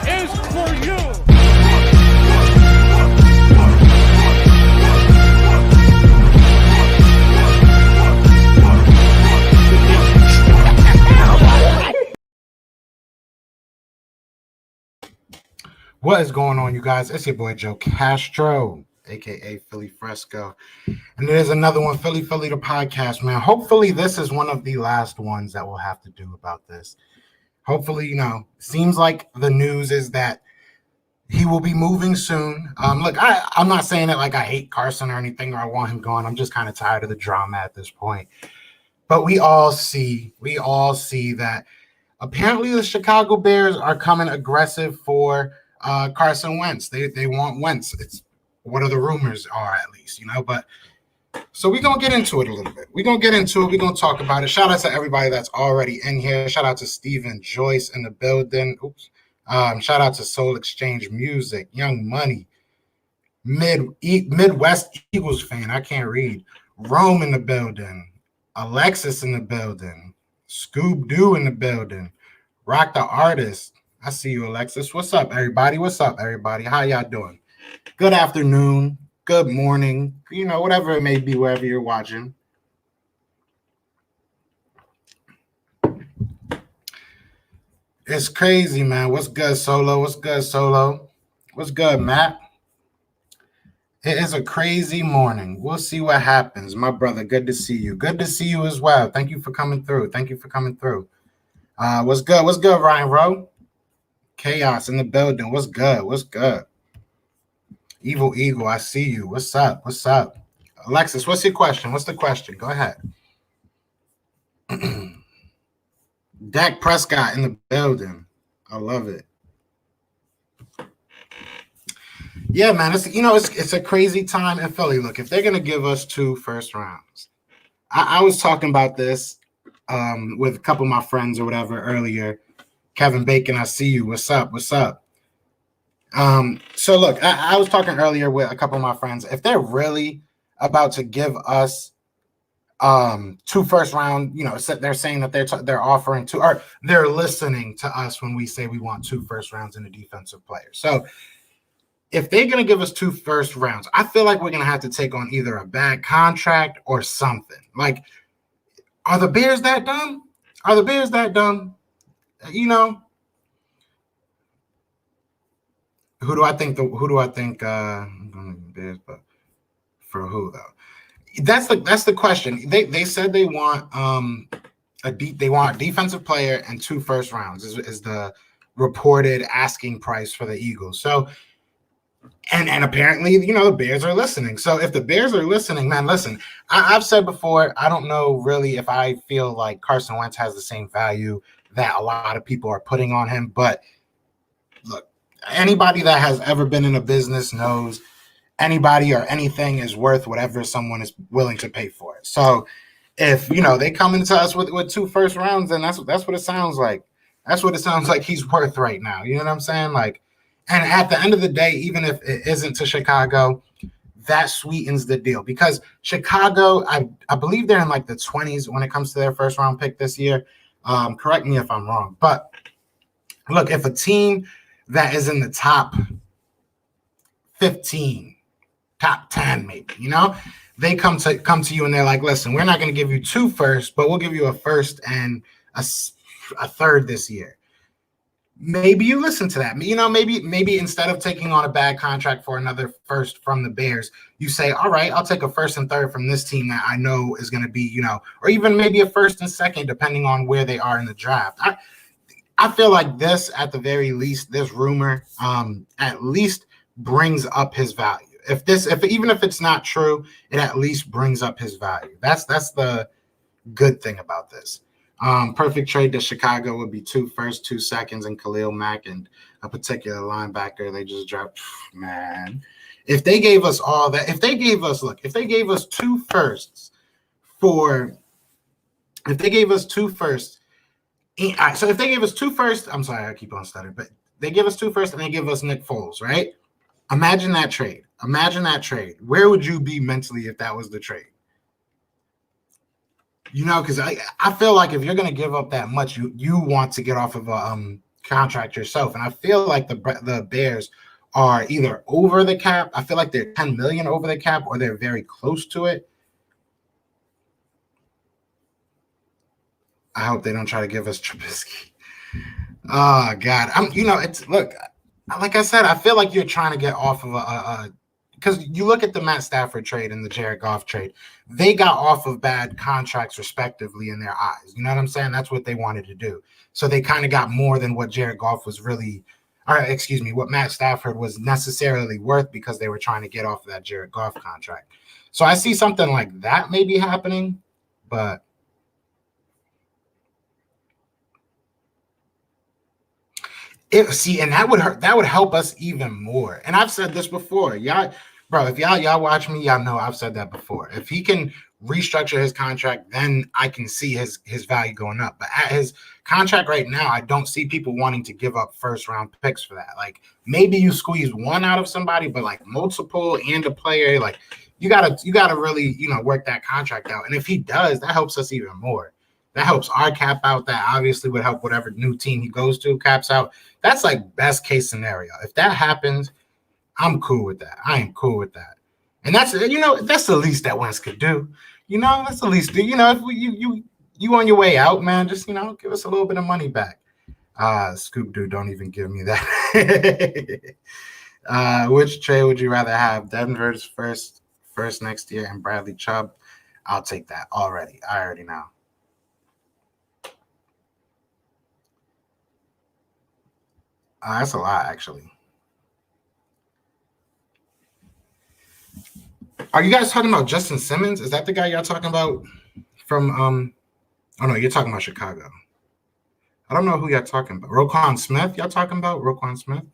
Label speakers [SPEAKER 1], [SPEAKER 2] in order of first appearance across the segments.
[SPEAKER 1] is for you.
[SPEAKER 2] What is going on, you guys? It's your boy Joe Castro, aka Philly Fresco, and there's another one, Philly the podcast, man. Hopefully, this is one of the last ones that we'll have to do about this. Hopefully, seems like the news is that he will be moving soon. Look, I'm not saying it like I hate Carson or anything, or I want him gone. I'm just kind of tired of the drama at this point. But we all see that apparently the Chicago Bears are coming aggressive for Carson Wentz. They want Wentz. It's what are the rumors are, at least, but so we're gonna get into it a little bit. We're gonna get into it. We're gonna talk about it. Shout out to everybody that's already in here. Shout out to Steven Joyce in the building. Shout out to Soul Exchange Music, Young Money, Midwest Eagles fan. I can't read. Rome in the building. Alexis in the building. Scoob Doo in the building. Rock the Artist. I see you, Alexis. What's up, everybody? How y'all doing? Good afternoon. Good morning. Whatever it may be, wherever you're watching. It's crazy, man. What's good, Solo? What's good, Matt? It is a crazy morning. We'll see what happens. My brother, good to see you. Good to see you as well. Thank you for coming through. What's good, Ryan Rowe? Chaos in the building. What's good? Evil Eagle, I see you. What's up? Alexis, what's your question? What's the question? Go ahead. Dak Prescott in the building. I love it. Yeah, man. It's a crazy time in Philly. Look, if they're gonna give us 2 first rounds, I was talking about this with a couple of my friends or whatever earlier. Kevin Bacon, I see you. What's up? So look, I was talking earlier with a couple of my friends. If they're really about to give us 2 first round, they're saying that they're offering 2, or they're listening to us when we say we want 2 first rounds in a defensive player. So if they're going to give us 2 first rounds, I feel like we're going to have to take on either a bad contract or something. Like, are the Bears that dumb? Who do I think? Bears, but for who though? That's the question. They said they want a defensive player and 2 first rounds is the reported asking price for the Eagles. So and apparently the Bears are listening. So if the Bears are listening, man, listen. I've said before, I don't know really if I feel like Carson Wentz has the same value that a lot of people are putting on him, but look. Anybody that has ever been in a business knows anybody or anything is worth whatever someone is willing to pay for it. So if they come into us with 2 first rounds, then that's what it sounds like. That's what it sounds like he's worth right now. You know what I'm saying? Like, and at the end of the day, even if it isn't to Chicago, that sweetens the deal because Chicago, I believe they're in like the 20s when it comes to their first round pick this year. Correct me if I'm wrong, but look, if a team that is in the top 15, top 10, maybe, they come to you and they're like, listen, we're not going to give you 2 firsts, but we'll give you a first and a third this year. Maybe you listen to that. Maybe instead of taking on a bad contract for another first from the Bears, you say, all right, I'll take a first and third from this team that I know is going to be, or even maybe a first and second, depending on where they are in the draft. I feel like this, at the very least, this rumor at least brings up his value. Even if it's not true, it at least brings up his value. That's the good thing about this. Perfect trade to Chicago would be 2 firsts, 2 seconds, and Khalil Mack and a particular linebacker they just dropped. Man, if they gave us all that, if they gave us 2 firsts if they gave us 2 firsts. So if they gave us 2 firsts, I'm sorry, I keep on stuttering, but they give us 2 firsts and they give us Nick Foles, right? Imagine that trade. Where would you be mentally if that was the trade? Because I feel like if you're going to give up that much, you want to get off of a contract yourself. And I feel like the Bears are either over the cap. I feel like they're 10 million over the cap, or they're very close to it. I hope they don't try to give us Trubisky. Oh God, look, like I said, I feel like you're trying to get off of because you look at the Matt Stafford trade and the Jared Goff trade, they got off of bad contracts respectively in their eyes. You know what I'm saying? That's what they wanted to do. So they kind of got more than what Jared Goff was really, or excuse me, what Matt Stafford was necessarily worth, because they were trying to get off of that Jared Goff contract. So I see something like that maybe happening, but and that would hurt. That would help us even more. And I've said this before, y'all, bro. If y'all watch me, y'all know I've said that before. If he can restructure his contract, then I can see his value going up. But at his contract right now, I don't see people wanting to give up first round picks for that. Like, maybe you squeeze one out of somebody, but like multiple and a player, like you gotta really work that contract out. And if he does, that helps us even more. That helps our cap out. That obviously would help whatever new team he goes to caps out. That's like best case scenario. If that happens, I'm cool with that. I am cool with that. And that's that's the least that Wentz could do. That's the least. If you on your way out, man, just give us a little bit of money back. Scoop Doo, don't even give me that. Which trade would you rather have? Denver's first next year and Bradley Chubb? I'll take that already. I already know. That's a lot, actually. Are you guys talking about Justin Simmons? Is that the guy y'all talking about from oh no, you're talking about Chicago. I don't know who y'all talking about. Roquan Smith, y'all talking about? Roquan Smith?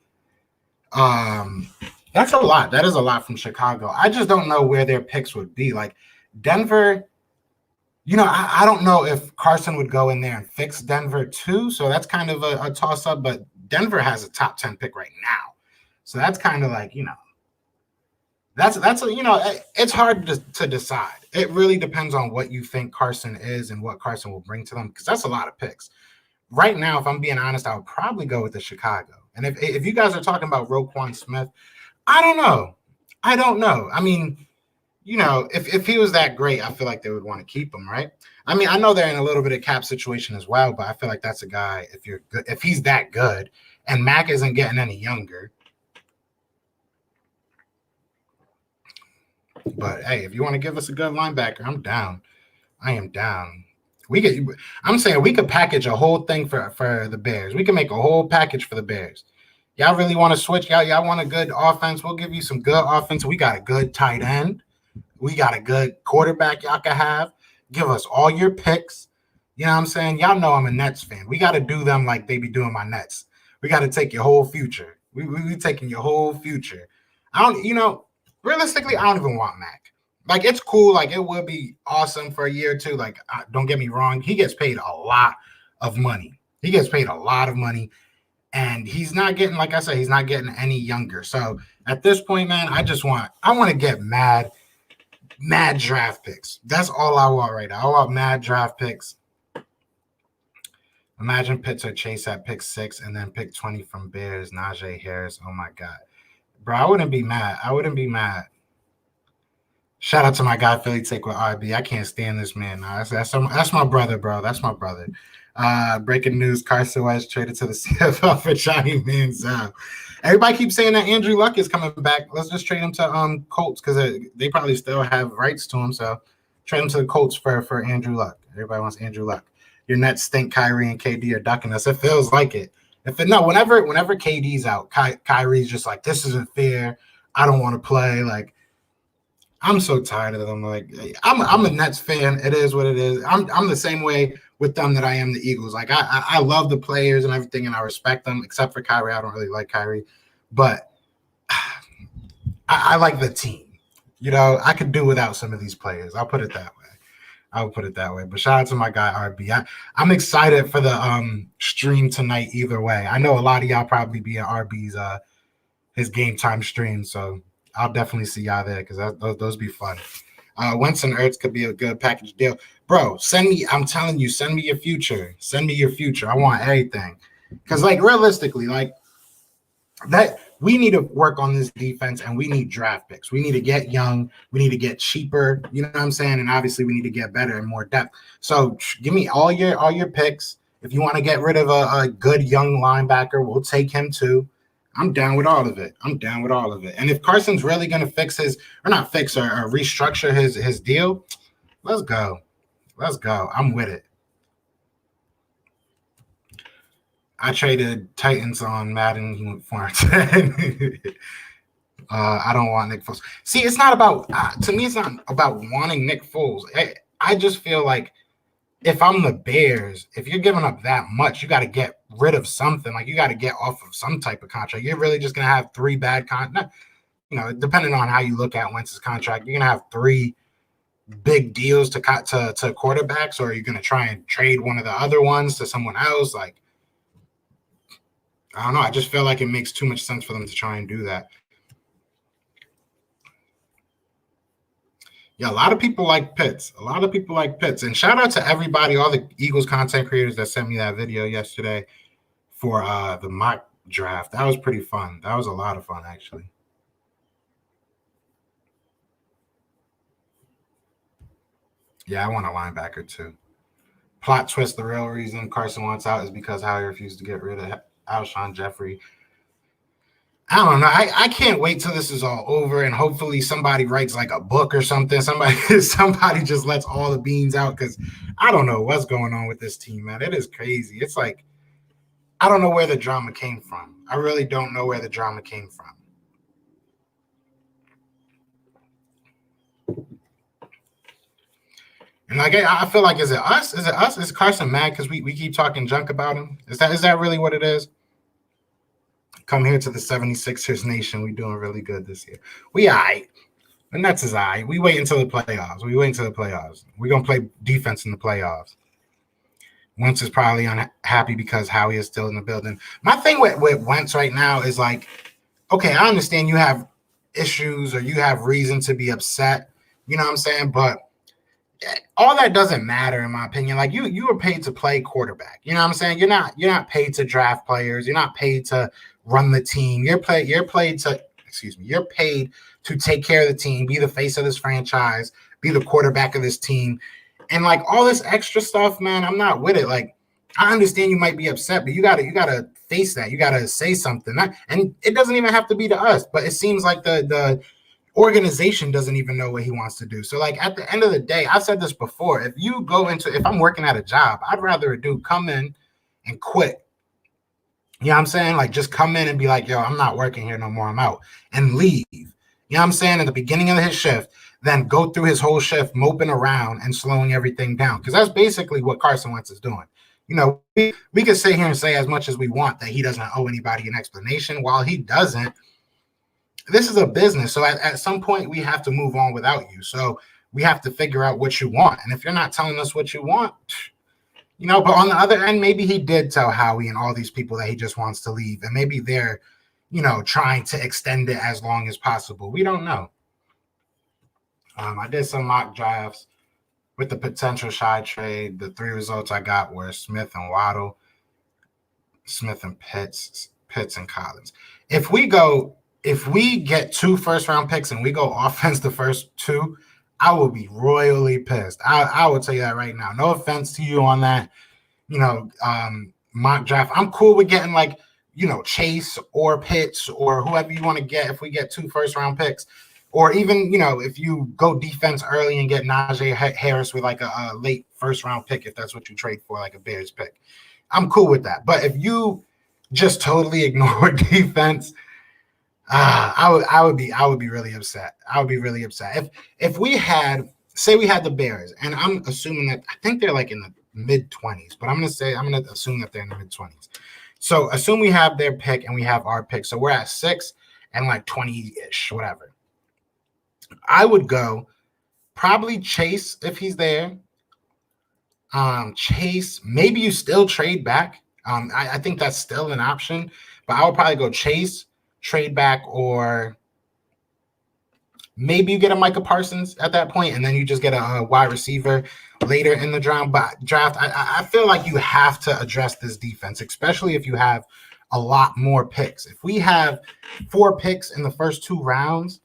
[SPEAKER 2] That's a lot. That is a lot from Chicago. I just don't know where their picks would be. Like Denver, I don't know if Carson would go in there and fix Denver too. So that's kind of a toss up, but Denver has a top 10 pick right now. So that's kind of like, it's hard to decide. It really depends on what you think Carson is and what Carson will bring to them, because that's a lot of picks. Right now, if I'm being honest, I would probably go with the Chicago. And if you guys are talking about Roquan Smith, I don't know. I mean, if he was that great, I feel like they would want to keep him, right? I mean, I know they're in a little bit of cap situation as well, but I feel like that's a guy, if he's that good, and Mac isn't getting any younger. But hey, if you want to give us a good linebacker, I'm down. I am down. I'm saying we could package a whole thing for the Bears. We can make a whole package for the Bears. Y'all really want to switch? Y'all want a good offense? We'll give you some good offense. We got a good tight end. We got a good quarterback y'all can have. Give us all your picks. You know what I'm saying? Y'all know I'm a Nets fan. We got to do them like they be doing my Nets. We got to take your whole future. We taking your whole future. Realistically, I don't even want Mac. Like, it's cool. Like, it would be awesome for a year or two. Like, don't get me wrong. He gets paid a lot of money. And he's not getting, like I said, he's not getting any younger. So at this point, man, I want to get mad draft picks. That's all I want right now. I want mad draft picks. Imagine Pitts or Chase at pick 6 and then pick 20 from Bears, Najee Harris. Oh my God. Bro, I wouldn't be mad. Shout out to my guy Philly Take with RB. I can't stand this man. Nah, that's my brother, bro. That's my brother. Breaking news: Carson Wentz traded to the CFL for Johnny Manziel. Everybody keeps saying that Andrew Luck is coming back. Let's just trade him to Colts, because they probably still have rights to him. So trade him to the Colts for Andrew Luck. Everybody wants Andrew Luck. Your Nets stink. Kyrie and KD are ducking us. It feels like it. Whenever KD's out, Kyrie's just like, this isn't fair. I don't want to play. Like, I'm so tired of them. Like, I'm a Nets fan. It is what it is. I'm the same way with them that I am the Eagles. Like, I love the players and everything, and I respect them, except for Kyrie. I don't really like Kyrie, but I like the team. I could do without some of these players. I'll put it that way. But shout out to my guy RB. I'm excited for the stream tonight either way. I know a lot of y'all probably be at RB's his game time stream, so I'll definitely see y'all there, because those be fun. Wentz and Ertz could be a good package deal. Bro, I'm telling you, send me your future. I want everything. Because like realistically, like that we need to work on this defense and we need draft picks. We need to get young, we need to get cheaper, you know what I'm saying? And obviously we need to get better and more depth. So give me all your picks. If you want to get rid of a good young linebacker, we'll take him too. I'm down with all of it. I'm down with all of it. And if Carson's really going to fix his, or not fix, or restructure his deal, let's go. Let's go. I'm with it. I traded Titans on Madden. He went 4-10. I don't want Nick Foles. See, it's not about, to me, it's not about wanting Nick Foles. I just feel like if I'm the Bears, if you're giving up that much, you got to get rid of something. Like you got to get off of some type of contract. You're really just going to have 3 bad contracts. You know, depending on how you look at Wentz's contract, you're going to have 3 big deals to quarterbacks, or are you going to try and trade one of the other ones to someone else? Like, I don't know. I just feel like it makes too much sense for them to try and do that. Yeah, a lot of people like Pitts. A lot of people like Pitts. And shout out to everybody, all the Eagles content creators that sent me that video yesterday for the mock draft. That was pretty fun. That was a lot of fun, actually. Yeah, I want a linebacker too. Plot twist, the real reason Carson Wentz out is because Howie refused to get rid of Alshon Jeffrey. I don't know. I can't wait till this is all over and hopefully somebody writes like a book or something. Somebody just lets all the beans out, because I don't know what's going on with this team, man. It is crazy. It's like, I don't know where the drama came from. I really don't know where the drama came from. And like, I feel like, is it us? Is it us? Is Carson mad because we keep talking junk about him? Is that really what it is? Come here to the 76ers Nation. We doing really good this year. We all right. The Nets is all right. We wait until the playoffs. We're going to play defense in the playoffs. Wentz is probably unhappy because Howie is still in the building. My thing with Wentz right now is like, okay, I understand you have issues or you have reason to be upset. You know what I'm saying? But all that doesn't matter, in my opinion. Like you are paid to play quarterback. You know what I'm saying? You're not paid to draft players. You're not paid to run the team. You're paid to take care of the team, be the face of this franchise, be the quarterback of this team. And like all this extra stuff, man, I'm not with it. Like, I understand you might be upset, but you gotta face that. You gotta say something. And it doesn't even have to be to us, but it seems like the organization doesn't even know what he wants to do. So like at the end of the day, I've said this before, if I'm working at a job, I'd rather a dude come in and quit. You know what I'm saying? Like just come in and be like, yo, I'm not working here no more. I'm out, and leave. You know what I'm saying? At the beginning of his shift, then go through his whole shift moping around and slowing everything down. Because that's basically what Carson Wentz is doing. You know, we could sit here and say as much as we want that he doesn't owe anybody an explanation. While he doesn't, this is a business. So at some point, we have to move on without you. So we have to figure out what you want. And if you're not telling us what you want, you know, but on the other end, maybe he did tell Howie and all these people that he just wants to leave. And maybe they're, you know, trying to extend it as long as possible. We don't know. I did some mock drafts with the potential shy trade. The 3 results I got were Smith and Waddle, Smith and Pitts and Collins. If we get 2 first-round picks and we go offense the first 2, I will be royally pissed. I will tell you that right now. No offense to you on that, you know, mock draft. I'm cool with getting like, you know, Chase or Pitts or whoever you want to get if we get 2 first-round picks. Or even, you know, if you go defense early and get Najee Harris with like a late first-round pick, if that's what you trade for, like a Bears pick. I'm cool with that. But if you just totally ignore defense, I would be really upset. I would be really upset. If we had, say we had the Bears, and I'm assuming that, I think they're like in the mid-20s, but I'm going to assume that they're in the mid-20s. So assume we have their pick and we have our pick. So we're at 6 and like 20-ish, whatever. I would go probably Chase if he's there. Chase, maybe you still trade back. I think that's still an option, but I would probably go Chase, trade back, or Maybe you get a Micah Parsons at that point, and then you just get a wide receiver later in the draft. I feel like you have to address this defense, especially if you have a lot more picks. If we have 4 picks in the first 2 rounds,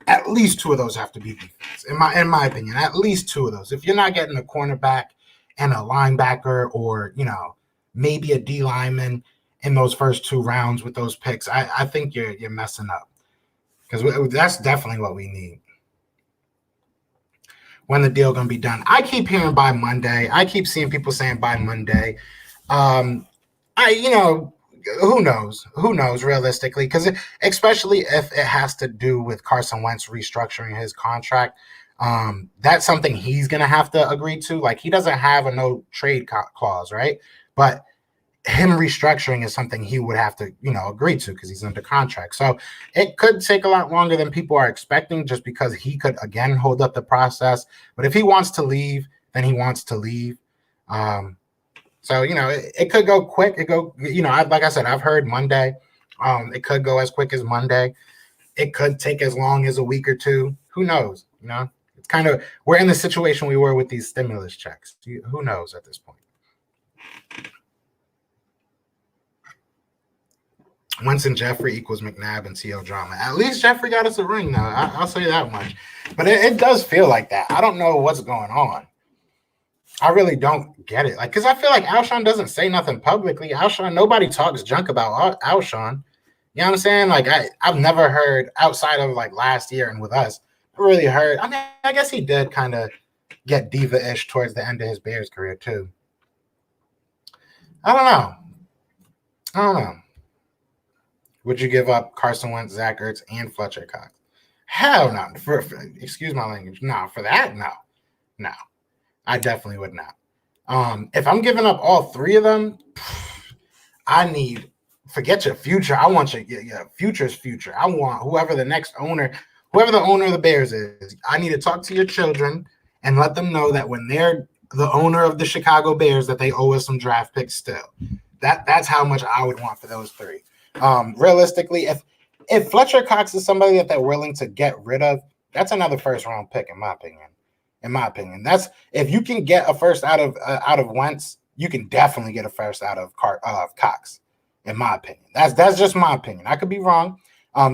[SPEAKER 2] at least 2 of those have to be defense. In my opinion, at least 2 of those. If you're not getting a cornerback and a linebacker, or maybe a D lineman in those first 2 rounds with those picks, I think you're messing up, because that's definitely what we need. When the deal gonna be done? I keep hearing by Monday. I keep seeing people saying by Monday. Who knows? Who knows realistically? Because especially if it has to do with Carson Wentz restructuring his contract, that's something he's gonna have to agree to. Like, he doesn't have a no trade clause, right? But him restructuring is something he would have to, agree to, because he's under contract. So it could take a lot longer than people are expecting, just because he could again hold up the process. But if he wants to leave, then he wants to leave. So it could go quick. Like I said, I've heard Monday. It could go as quick as Monday. It could take as long as a week or 2. Who knows? It's kind of, we're in the situation we were with these stimulus checks. Who knows at this point? Winston Jeffrey equals McNabb and TL drama. At least Jeffrey got us a ring, though. I'll say that much. But it does feel like that. I don't know what's going on. I really don't get it. Because I feel like Alshon doesn't say nothing publicly. Nobody talks junk about Alshon. You know what I'm saying? Like, I've never heard, outside of like last year and with us, I really heard. I mean, I guess he did kind of get diva-ish towards the end of his Bears career too. I don't know. Would you give up Carson Wentz, Zach Ertz, and Fletcher Cox? Hell no. Excuse my language. No, for that, no. I definitely would not. If I'm giving up all 3 of them, forget your future. I want your future's future. I want whoever the owner of the Bears is. I need to talk to your children and let them know that when they're the owner of the Chicago Bears, that they owe us some draft picks still. That's how much I would want for those 3. Realistically, if Fletcher Cox is somebody that they're willing to get rid of, that's another first round pick, in my opinion. That's, if you can get a first out of Wentz, you can definitely get a first out of Cox, in my opinion. That's just my opinion. I could be wrong.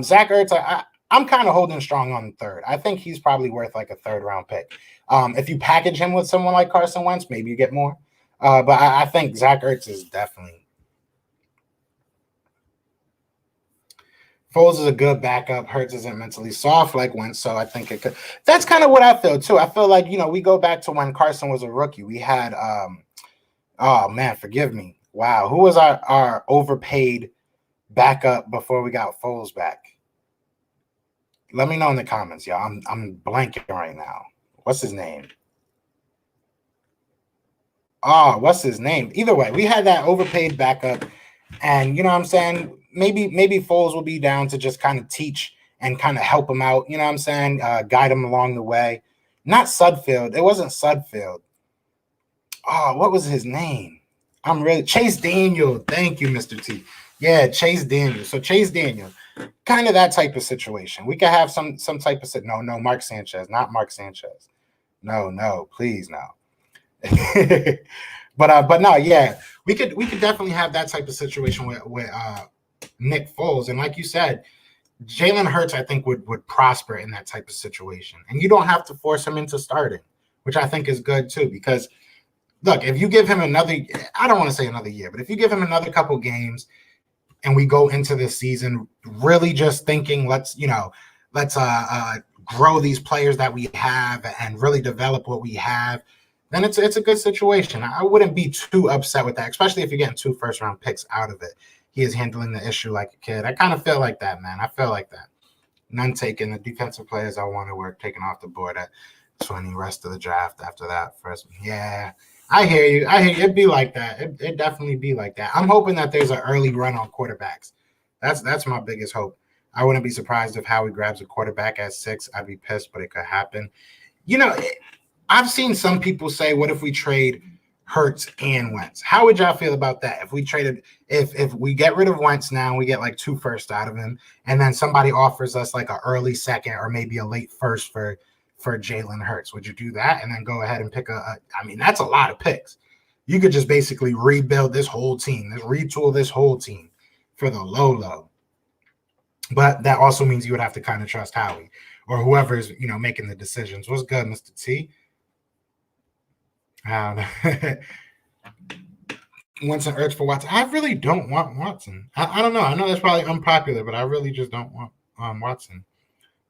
[SPEAKER 2] Zach Ertz, I'm kind of holding strong on the 3rd. I think he's probably worth like a 3rd round pick. If you package him with someone like Carson Wentz, maybe you get more. But I think Zach Ertz is definitely. Foles is a good backup. Hurts isn't mentally soft like Wentz, so I think it could. That's kind of what I feel too. I feel like, we go back to when Carson was a rookie. We had, oh man, forgive me. Wow, who was our overpaid backup before we got Foles back? Let me know in the comments, y'all. I'm blanking right now. What's his name? What's his name? Either way, we had that overpaid backup, and you know what I'm saying? Maybe Foles will be down to just kind of teach and kind of help him out. You know what I'm saying? Guide him along the way. Not Sudfeld. It wasn't Sudfeld. What was his name? Chase Daniel. Thank you, Mr. T. Yeah, Chase Daniel. So Chase Daniel, kind of that type of situation. We could have some type of no, Mark Sanchez, not Mark Sanchez. No, please no. but no, yeah, we could definitely have that type of situation with Nick Foles, and like you said, Jalen Hurts, I think would prosper in that type of situation, and you don't have to force him into starting, which I think is good too. Because look, if you give him I don't want to say another year, but if you give him another couple games, and we go into this season really just thinking, let's grow these players that we have and really develop what we have, then it's a good situation. I wouldn't be too upset with that, especially if you're getting 2 first-round picks out of it. He is handling the issue like a kid. I kind of feel like that, man. I feel like that. None taken. The defensive players I wanted were taken off the board at 20. Rest of the draft after that. First, yeah, I hear you. It'd be like that. It'd definitely be like that. I'm hoping that there's an early run on quarterbacks. That's my biggest hope. I wouldn't be surprised if Howie grabs a quarterback at 6. I'd be pissed, but it could happen. I've seen some people say, what if we trade Hurts and Wentz. How would y'all feel about that? If we traded, if we get rid of Wentz now, we get like 2 firsts out of him, and then somebody offers us like an early second or maybe a late first for Jalen Hurts. Would you do that and then go ahead and pick I mean, that's a lot of picks. You could just basically rebuild this whole team, retool this whole team for the low. But that also means you would have to kind of trust Howie or whoever's, making the decisions. What's good, Mr. T? Wants an urge for Watson. I really don't want Watson. I don't know. I know that's probably unpopular, but I really just don't want Watson.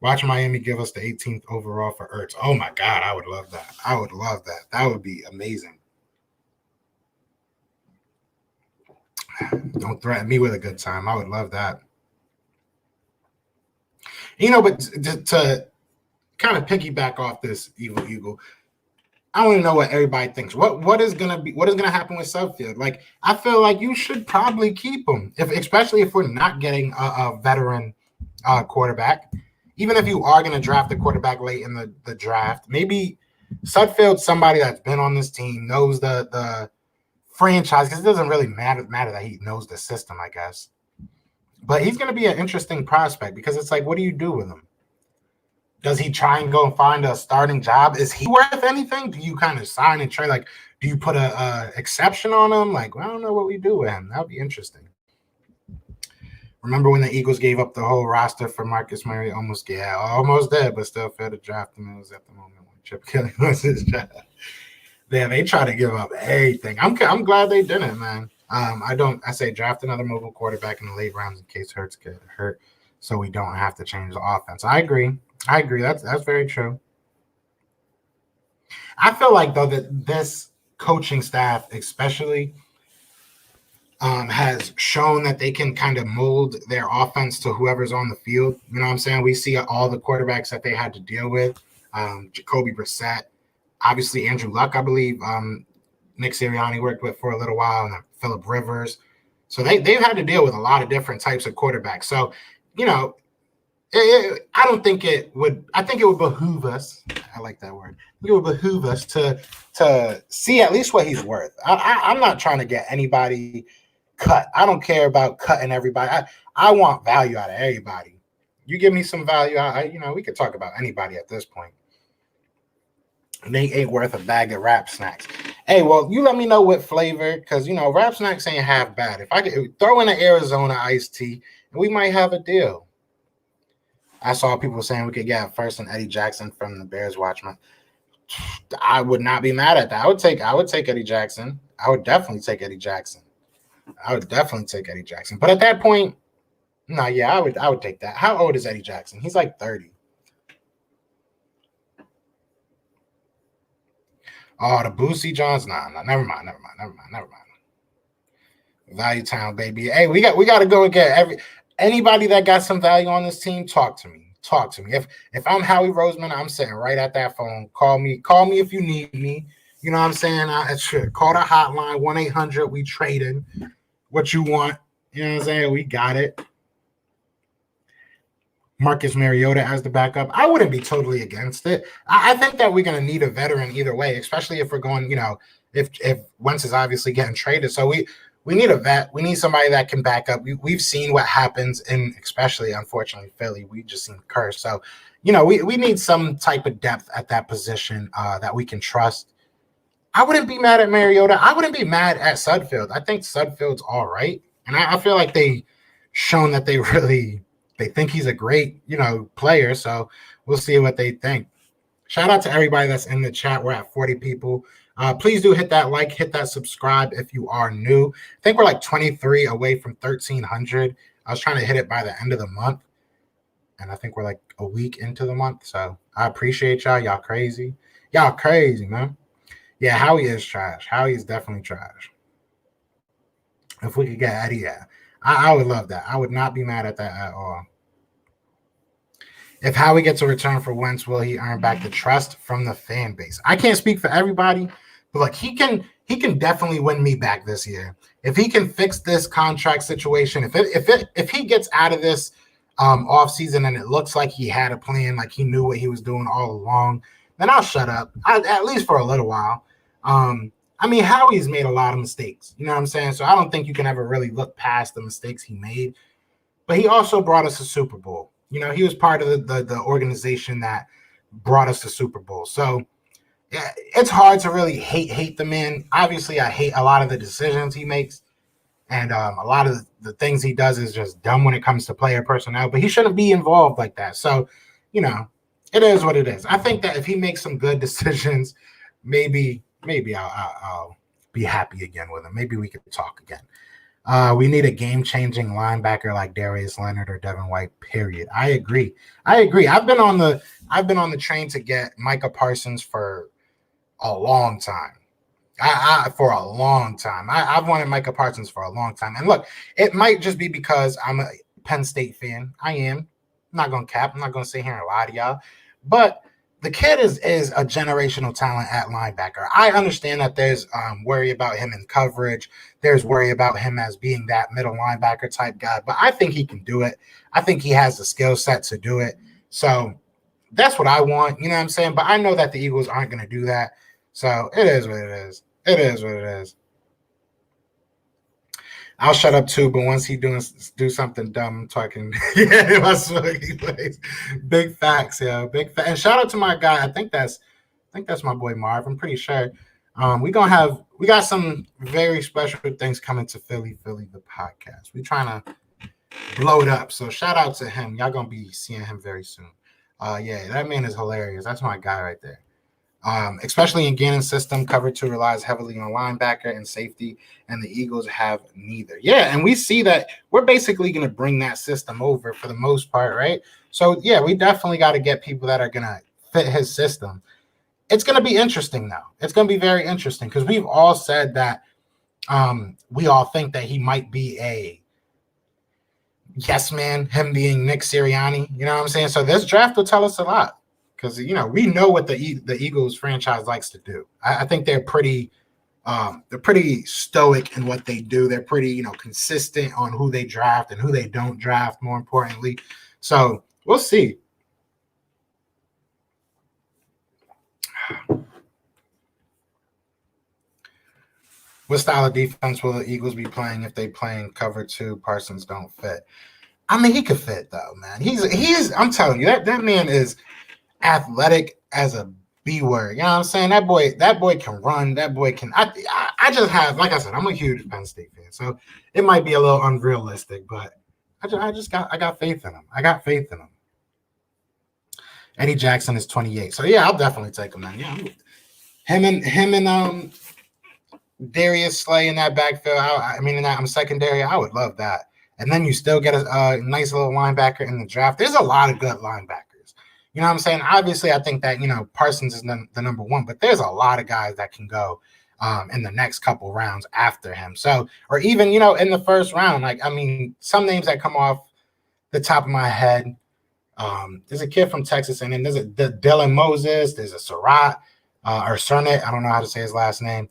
[SPEAKER 2] Watch Miami give us the 18th overall for Ertz. Oh my God, I would love that. I would love that. That would be amazing. Don't threaten me with a good time. I would love that. But to kind of piggyback off this Evil Eagle, I want to know what everybody thinks. What is gonna happen with Sudfeld? Like, I feel like you should probably keep him, especially if we're not getting a veteran quarterback. Even if you are going to draft a quarterback late in the draft, maybe Sudfeld's somebody that's been on this team, knows the franchise, because it doesn't really matter that he knows the system, I guess. But he's going to be an interesting prospect because it's like, what do you do with him? Does he try and go and find a starting job? Is he worth anything? Do you kind of sign and trade? Like, do you put a exception on him? Like, well, I don't know what we do with him. That would be interesting. Remember when the Eagles gave up the whole roster for Marcus Murray? Almost did, but still failed to draft him. It was at the moment when Chip Kelly was his draft. Yeah, they try to give up everything. I'm glad they didn't, man. I say draft another mobile quarterback in the late rounds in case Hurts get hurt, so we don't have to change the offense. I agree. That's very true. I feel like, though, that this coaching staff, especially, has shown that they can kind of mold their offense to whoever's on the field. You know what I'm saying? We see all the quarterbacks that they had to deal with. Jacoby Brissett, obviously Andrew Luck, I believe. Nick Sirianni worked with for a little while, and then Phillip Rivers. So they've had to deal with a lot of different types of quarterbacks. So, I don't think it would. I think it would behoove us. I like that word. It would behoove us to see at least what he's worth. I'm not trying to get anybody cut. I don't care about cutting everybody. I want value out of everybody. You give me some value, we could talk about anybody at this point. They ain't worth a bag of Rap Snacks. Hey, well, you let me know what flavor, because Rap Snacks ain't half bad. If I could throw in an Arizona iced tea, we might have a deal. I saw people saying we could get first and Eddie Jackson from the Bears Watchman. I would not be mad at that. I would take Eddie Jackson. I would definitely take Eddie Jackson. But at that point, no, yeah, I would take that. How old is Eddie Jackson? He's like 30. Oh, the Boosie Johns? Nah, never mind. Value Town, baby. Hey, we got to go and get anybody that got some value on this team. Talk to me. If I'm Howie Roseman, I'm sitting right at that phone. Call me if you need me. You know what I'm saying? Call the hotline 1-800. We traded. What you want? You know what I'm saying? We got it. Marcus Mariota as the backup. I wouldn't be totally against it. I think that we're going to need a veteran either way, especially if we're going, if Wentz is obviously getting traded. So we need a vet. We need somebody that can back up. We've seen what happens in, especially, unfortunately, Philly. We just seen cursed. So, we need some type of depth at that position that we can trust. I wouldn't be mad at Mariota. I wouldn't be mad at Sudfeld. I think Sudfeld's all right. And I feel like they've shown that they think he's a great, player. So we'll see what they think. Shout out to everybody that's in the chat. We're at 40 people. Please do hit that like, hit that subscribe if you are new. I think we're like 23 away from 1,300. I was trying to hit it by the end of the month, and I think we're like a week into the month. So I appreciate y'all. Y'all crazy, man. Yeah, Howie is trash. Howie is definitely trash. If we could get Eddie, yeah, I would love that. I would not be mad at that at all. If Howie gets a return for Wentz, will he earn back the trust from the fan base? I can't speak for everybody, but like he can definitely win me back this year. If he can fix this contract situation, if he gets out of this offseason and it looks like he had a plan, like he knew what he was doing all along, then I'll shut up, at least for a little while. I I mean, Howie's made a lot of mistakes. You know what I'm saying? So I don't think you can ever really look past the mistakes he made. But he also brought us a Super Bowl. You know, he was part of the organization that brought us the Super Bowl. So yeah, it's hard to really hate the man. Obviously, I hate a lot of the decisions he makes. And a lot of the things he does is just dumb when it comes to player personnel, but he shouldn't be involved like that. So, you know, it is what it is. I think that if he makes some good decisions, maybe I'll be happy again with him. Maybe we could talk again. We need a game-changing linebacker like Darius Leonard or Devin White. Period. I agree. I've been on the train to get Micah Parsons for a long time. For a long time. I've wanted Micah Parsons for a long time. And look, it might just be because I'm a Penn State fan. I am. I'm not going to cap. I'm not going to sit here and lie to y'all. But the kid is a generational talent at linebacker. I understand that there's worry about him in coverage. There's worry about him as being that middle linebacker type guy. But I think he can do it. I think he has the skill set to do it. So that's what I want. You know what I'm saying? But I know that the Eagles aren't going to do that. So it is what it is. It is what it is. I'll shut up too, but once he do something dumb, I'm talking. Yeah, that's what he plays. Big facts, yeah, big facts. And shout out to my guy. I think that's my boy Marv. I'm pretty sure. We got some very special things coming to Philly the podcast. We trying to blow it up. So shout out to him. Y'all gonna be seeing him very soon. Yeah, that man is hilarious. That's my guy right there. Especially in Gannon's system, cover two relies heavily on linebacker and safety, and the Eagles have neither. Yeah, and we see that we're basically going to bring that system over for the most part, right? So, yeah, we definitely got to get people that are going to fit his system. It's going to be interesting, though. It's going to be very interesting because we've all said that we all think that he might be a yes man, him being Nick Sirianni. You know what I'm saying? So this draft will tell us a lot. Because, you know, we know what the Eagles franchise likes to do. I think they're pretty stoic in what they do. They're pretty, you know, consistent on who they draft and who they don't draft, more importantly. So we'll see. What style of defense will the Eagles be playing if they playing cover two? Parsons don't fit. I mean, he could fit, though, man. He's I'm telling you, that man is athletic as a B word. You know what I'm saying? That boy can run. That boy can. I just have, like I said, I'm a huge Penn State fan, so it might be a little unrealistic, but I got faith in him. I got faith in him. Eddie Jackson is 28, so yeah, I'll definitely take him. Man, yeah, him and Darius Slay in that backfield. I mean, in that secondary, I would love that. And then you still get a nice little linebacker in the draft. There's a lot of good linebackers. You know what I'm saying? Obviously, I think that, you know, Parsons is the number one, but there's a lot of guys that can go in the next couple rounds after him. So, or even, you know, in the first round, like, I mean, some names that come off the top of my head. There's a kid from Texas, and then there's a Dylan Moses. There's a Surratt or Cernet. I don't know how to say his last name.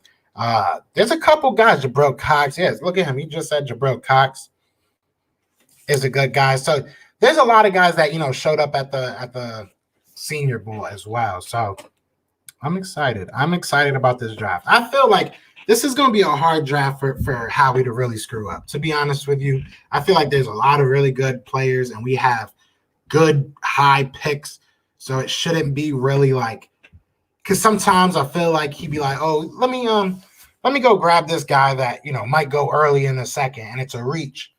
[SPEAKER 2] There's a couple guys. Jabril Cox. Yes, look at him. He just said Jabril Cox is a good guy. So there's a lot of guys that, you know, showed up at the Senior Bowl as well. So I'm excited. I'm excited about this draft. I feel like this is going to be a hard draft for Howie to really screw up. To be honest with you, I feel like there's a lot of really good players, and we have good high picks. So it shouldn't be really like, because sometimes I feel like he'd be like, oh, let me go grab this guy that, you know, might go early in the second, and it's a reach.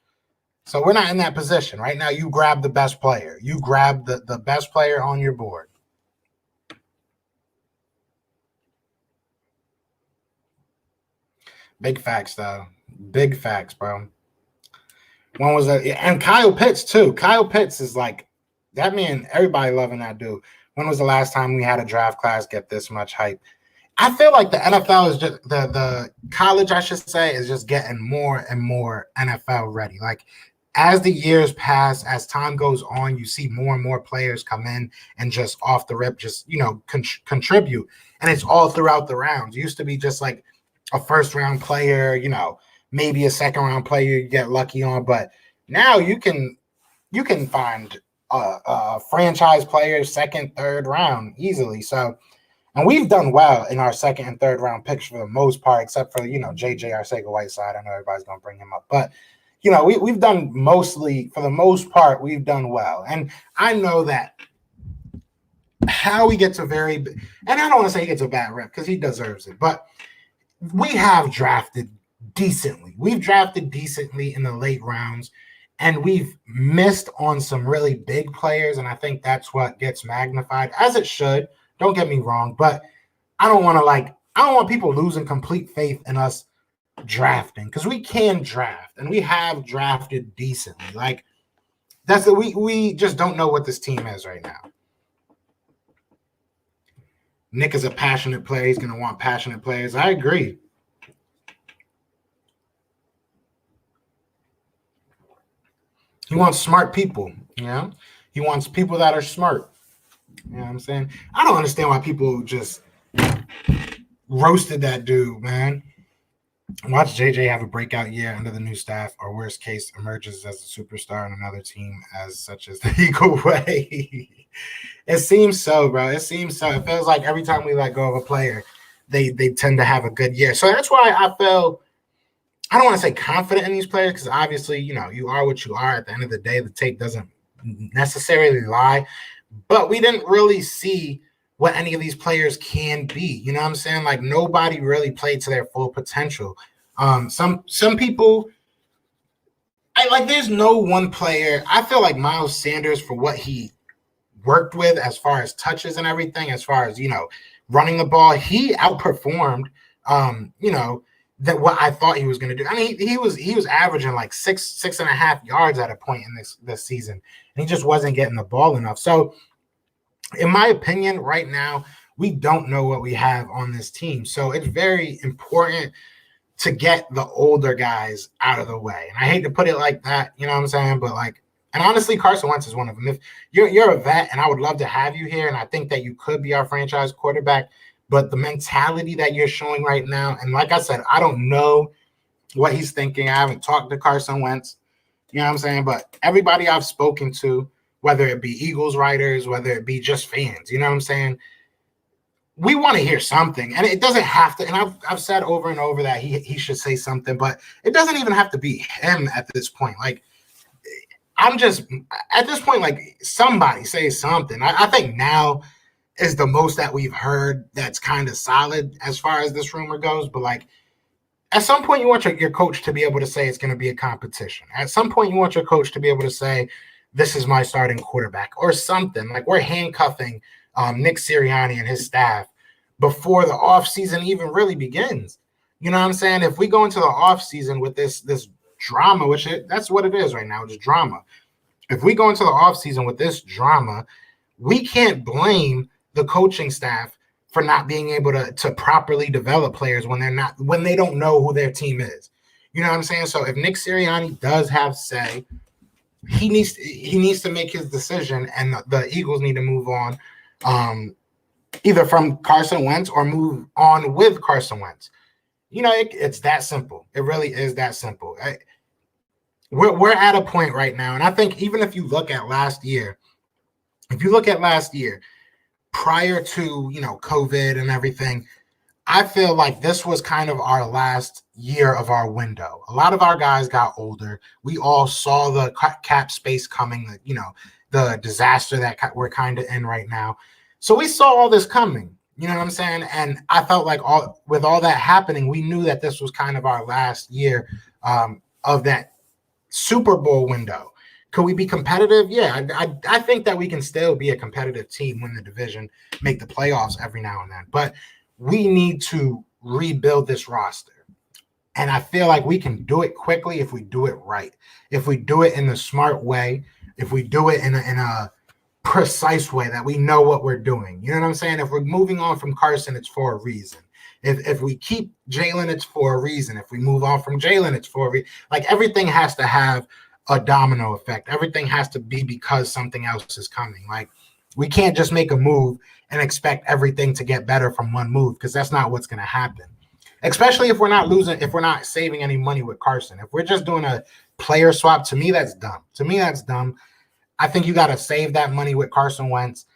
[SPEAKER 2] So we're not in that position. Right now, you grab the best player. You grab the best player on your board. Big facts, though. Big facts, bro. When was that? And Kyle Pitts, too. Kyle Pitts is like, that man, everybody loving that dude. When was the last time we had a draft class get this much hype? I feel like the NFL is just, the college, I should say, is just getting more and more NFL ready. Like, as the years pass, as time goes on, you see more and more players come in and just off the rip, just, you know, contribute. And it's all throughout the rounds. It used to be just like a first-round player, you know, maybe a second-round player you get lucky on. But now you can find a franchise player second, third round easily. So, And we've done well in our second and third round picks for the most part, except for, JJ Arcega-Whiteside. I know everybody's going to bring him up. But, we've done mostly, for the most part, we've done well. And I know that Howie gets and I don't want to say he gets a bad rep because he deserves it, but we have drafted decently. We've drafted decently in the late rounds, and we've missed on some really big players, and I think that's what gets magnified, as it should. Don't get me wrong, but I don't want people losing complete faith in us drafting, because we can draft, and we have drafted decently. Like, we just don't know what this team is right now. Nick is a passionate player. He's going to want passionate players. I agree. He wants smart people, He wants people that are smart. You know what I'm saying? I don't understand why people just roasted that dude, man. Watch JJ have a breakout year under the new staff, or worst case, emerges as a superstar in another team as such as the Eagle way. It seems so, bro. It seems so. It feels like every time we let go of a player, they tend to have a good year. So that's why I feel, I don't want to say confident in these players, because obviously, you are what you are. At the end of the day, the tape doesn't necessarily lie. But we didn't really see what any of these players can be. You know what I'm saying? Like, nobody really played to their full potential. Some people, there's no one player. I feel like Miles Sanders, for what he worked with as far as touches and everything, as far as, running the ball, he outperformed, that what I thought he was going to do. I mean, he was averaging like 6.5 yards at a point in this season, and he just wasn't getting the ball enough. So, in my opinion, right now, we don't know what we have on this team. So it's very important to get the older guys out of the way. And I hate to put it like that, you know what I'm saying? But and honestly, Carson Wentz is one of them. If you're a vet, and I would love to have you here, and I think that you could be our franchise quarterback, but the mentality that you're showing right now, and like I said, I don't know what he's thinking. I haven't talked to Carson Wentz, you know what I'm saying? But everybody I've spoken to, whether it be Eagles writers, whether it be just fans, you know what I'm saying? We want to hear something, and it doesn't have to. And I've said over and over that he should say something, but it doesn't even have to be him at this point. Like, I'm just at this point, like, somebody say something. I think now is the most that we've heard that's kind of solid as far as this rumor goes. But at some point, you want your coach to be able to say it's going to be a competition. At some point, you want your coach to be able to say, this is my starting quarterback, or something. Like, we're handcuffing Nick Sirianni and his staff before the offseason even really begins. You know what I'm saying? If we go into the offseason with this drama, that's what it is right now, it's drama. If we go into the offseason with this drama, we can't blame the coaching staff for not being able to properly develop players when they don't know who their team is. You know what I'm saying? So if Nick Sirianni does have say, he needs to make his decision, and the Eagles need to move on, either from Carson Wentz or move on with Carson Wentz. It's that simple. It really is that simple. We're at a point right now, and I think even if you look at last year, prior to COVID and everything, I feel like this was kind of our last year of our window. A lot of our guys got older. We all saw the cap space coming, the disaster that we're kind of in right now. So we saw all this coming, you know what I'm saying? And I felt like with all that happening, we knew that this was kind of our last year of that Super Bowl window. Could we be competitive? Yeah, I think that we can still be a competitive team, win the division, make the playoffs every now and then. But we need to rebuild this roster. And I feel like we can do it quickly if we do it right. If we do it in the smart way, if we do it in a precise way that we know what we're doing. You know what I'm saying? If we're moving on from Carson, it's for a reason. If we keep Jalen, it's for a reason. If we move on from Jalen, it's for a reason. Like, everything has to have a domino effect. Everything has to be because something else is coming. Like, we can't just make a move and expect everything to get better from one move, because that's not what's going to happen. Especially if we're not saving any money with Carson. If we're just doing a player swap, to me, that's dumb. I think you got to save that money with Carson Wentz.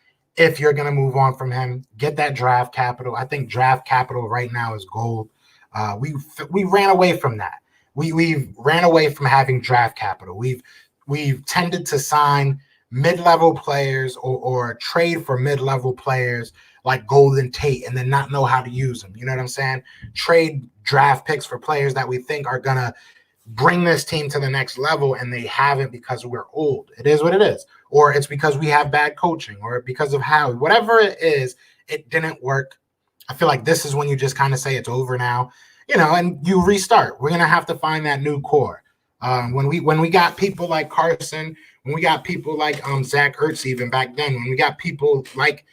[SPEAKER 2] if you're going to move on from him, get that draft capital. I think draft capital right now is gold. We ran away from that. We've ran away from having draft capital. We've tended to sign mid-level players or trade for mid-level players like Golden Tate and then not know how to use them. You know what I'm saying? Trade draft picks for players that we think are going to bring this team to the next level, and they haven't because we're old. It is what it is. Or it's because we have bad coaching, or because of how, whatever it is, it didn't work. I feel like this is when you just kind of say it's over now, and you restart. We're going to have to find that new core. When we got people like Carson, when we got people like Zach Ertz, even back then, when we got people like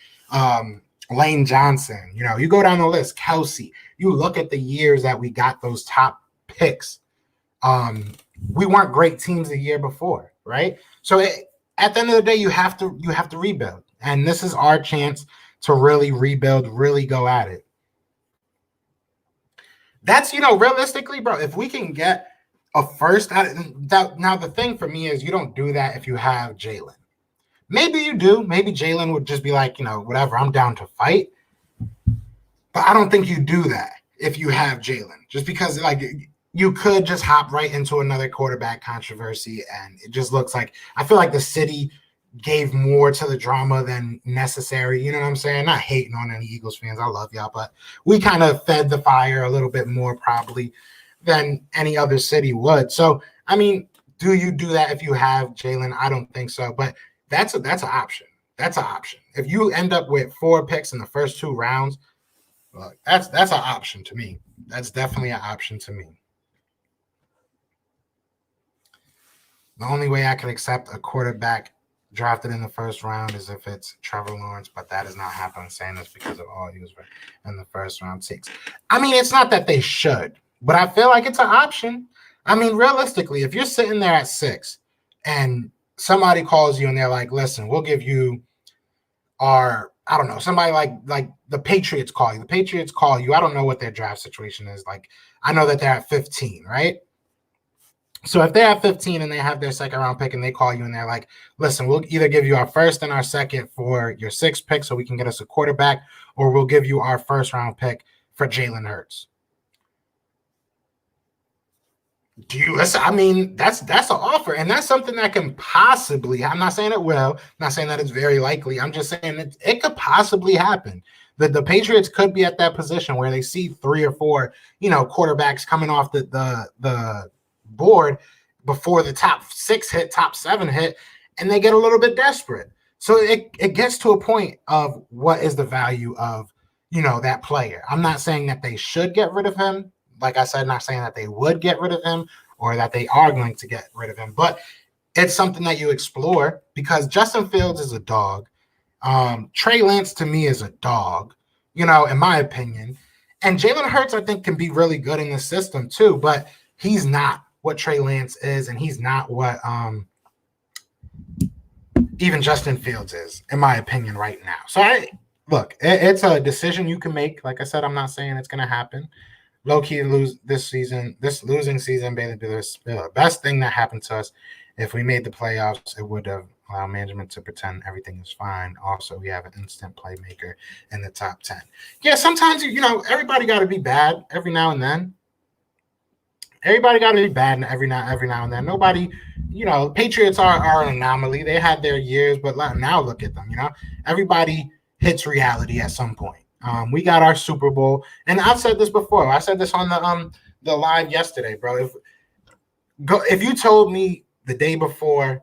[SPEAKER 2] Lane Johnson, you go down the list, Kelsey, you look at the years that we got those top picks. We weren't great teams the year before, right? So at the end of the day, you have to rebuild, and this is our chance to really rebuild, really go at it. That's realistically, bro. If we can get a first, now the thing for me is you don't do that if you have Jalen. Maybe you do. Maybe Jalen would just be like, whatever, I'm down to fight. But I don't think you do that if you have Jalen, just because you could just hop right into another quarterback controversy, and it just looks like I feel like the city gave more to the drama than necessary. You know what I'm saying? Not hating on any Eagles fans. I love y'all, but we kind of fed the fire a little bit more probably than any other city would. So, I mean, do you do that if you have Jalen? I don't think so, but that's an option. That's an option. If you end up with 4 picks in the first 2 rounds, look, that's an option to me. That's definitely an option to me. The only way I can accept a quarterback drafted in the first round is if it's Trevor Lawrence, but that does not happen. I'm saying this because of all he was in the first round takes. I mean, it's not that they should, but I feel like it's an option. I mean, realistically, if you're sitting there at 6 and somebody calls you and they're like, listen, we'll give you our, I don't know, somebody like the Patriots call you. The Patriots call you. I don't know what their draft situation is. Like, I know that they're at 15, right? So if they're at 15 and they have their second round pick and they call you and they're like, listen, we'll either give you our first and our second for your 6th pick so we can get us a quarterback, or we'll give you our first round pick for Jalen Hurts. Do you listen? I mean, that's an offer, and that's something that can possibly, I'm not saying it will, I'm not saying that it's very likely. I'm just saying it could possibly happen. The Patriots could be at that position where they see 3 or 4, quarterbacks coming off the board before the top 6 hit, top 7 hit, and they get a little bit desperate. So it gets to a point of what is the value of, that player. I'm not saying that they should get rid of him. Like I said, not saying that they would get rid of him or that they are going to get rid of him, but it's something that you explore because Justin Fields is a dog. Trey Lance to me is a dog, in my opinion. And Jalen Hurts, I think, can be really good in the system too, but he's not what Trey Lance is, and he's not what even Justin Fields is, in my opinion, right now. So it's a decision you can make. Like I said, I'm not saying it's going to happen. Low-key lose this season. This losing season, basically, the best thing that happened to us. If we made the playoffs, it would have allowed management to pretend everything is fine. Also, we have an instant playmaker in the top 10. Yeah, sometimes, everybody got to be bad every now and then. Everybody got to be bad every now and then. Nobody, Patriots are an anomaly. They had their years, but now look at them. Everybody hits reality at some point. We got our Super Bowl, and I've said this before. I said this on the live yesterday, bro. If you told me the day before